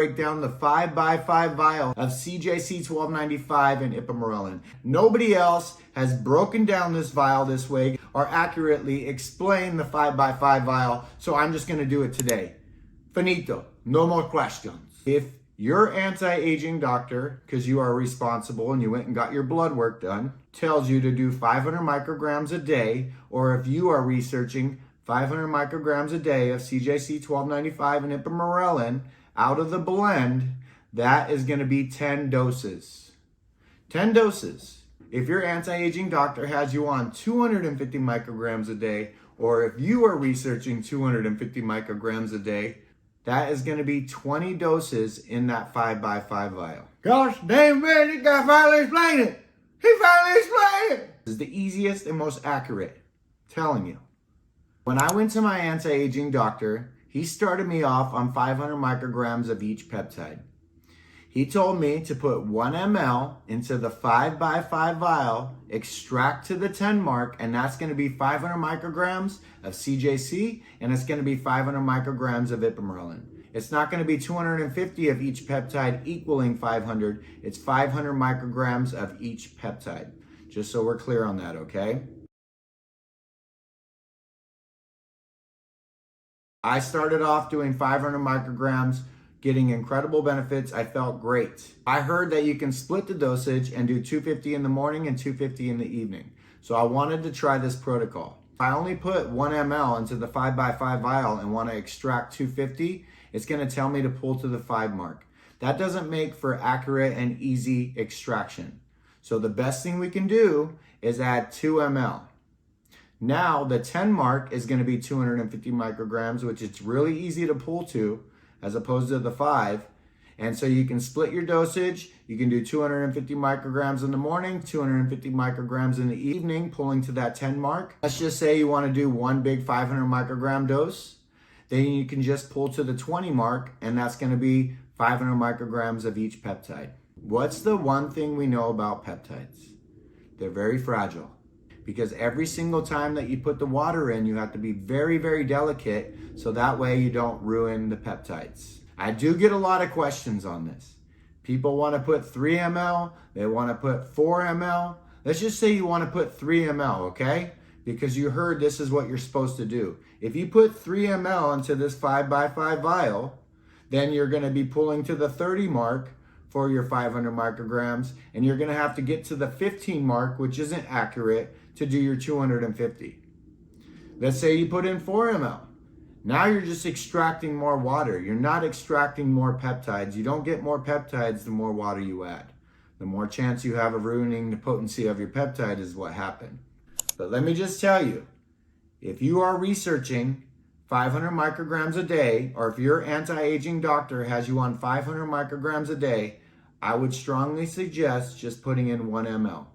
Break down the 5x5 vial of CJC 1295 and ipamorelin. Nobody else has broken down this vial this way or accurately explained the 5x5 vial, so I'm just going to do it today. Finito. No more questions. If your anti-aging doctor, because you are responsible and you went and got your blood work done, tells you to do 500 micrograms a day, or if you are researching 500 micrograms a day of CJC 1295 and ipamorelin out of the blend, that is going to be 10 doses. 10 doses. If your anti-aging doctor has you on 250 micrograms a day, or if you are researching 250 micrograms a day, that is going to be 20 doses in that 5x5 vial. Gosh damn man, this guy finally explained it. He finally explained it. This is the easiest and most accurate. I'm telling you. When I went to my anti-aging doctor, he started me off on 500 micrograms of each peptide. He told me to put 1 ml into the 5x5 vial, extract to the 10 mark, and that's going to be 500 micrograms of CJC, and it's going to be 500 micrograms of ipamorelin. It's not going to be 250 of each peptide equaling 500. It's 500 micrograms of each peptide. Just so we're clear on that, okay? I started off doing 500 micrograms, getting incredible benefits. I felt great. I heard that you can split the dosage and do 250 in the morning and 250 in the evening. So I wanted to try this protocol. If I only put 1 ml into the 5x5 vial and want to extract 250, it's going to tell me to pull to the 5 mark. That doesn't make for accurate and easy extraction. So the best thing we can do is add 2 ml. Now the 10 mark is going to be 250 micrograms, which it's really easy to pull to as opposed to the 5. And so you can split your dosage. You can do 250 micrograms in the morning, 250 micrograms in the evening, pulling to that 10 mark. Let's just say you want to do one big 500 microgram dose. Then you can just pull to the 20 mark, and that's going to be 500 micrograms of each peptide. What's the one thing we know about peptides? They're very fragile. Because every single time that you put the water in, you have to be very, very delicate so that way you don't ruin the peptides. I do get a lot of questions on this. People want to put 3 ml, they want to put 4 ml. Let's just say you want to put 3 ml, okay? Because you heard this is what you're supposed to do. If you put 3 ml into this 5x5 vial, then you're going to be pulling to the 30 mark for your 500 micrograms, and you're going to have to get to the 15 mark, which isn't accurate, to do your 250. Let's say you put in 4 ml. Now you're just extracting more water. You're not extracting more peptides. You don't get more peptides the more water you add. The more chance you have of ruining the potency of your peptide is what happened. But let me just tell you, if you are researching 500 micrograms a day, or if your anti-aging doctor has you on 500 micrograms a day, I would strongly suggest just putting in 1 ml.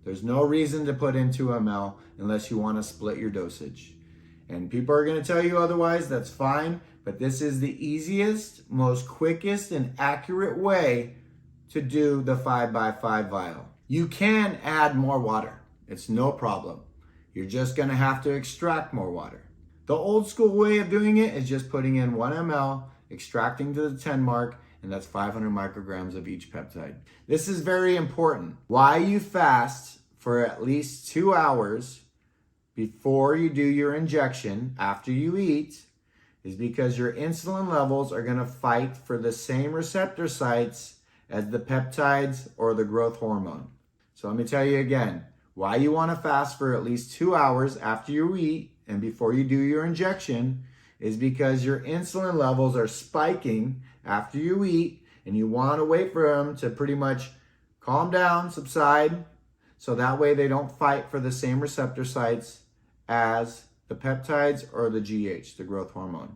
There's no reason to put in 2 ml unless you want to split your dosage. And people are going to tell you otherwise, that's fine, but this is the easiest, most quickest, and accurate way to do the 5x5 vial. You can add more water. It's no problem. You're just going to have to extract more water. The old school way of doing it is just putting in 1 ml, extracting to the 10 mark, and that's 500 micrograms of each peptide. This is very important. Why you fast for at least 2 hours before you do your injection after you eat is because your insulin levels are going to fight for the same receptor sites as the peptides or the growth hormone. So let me tell you again, why you want to fast for at least 2 hours after you eat and before you do your injection is because your insulin levels are spiking after you eat, and you want to wait for them to pretty much calm down, subside, so that way they don't fight for the same receptor sites as the peptides or the GH, the growth hormone.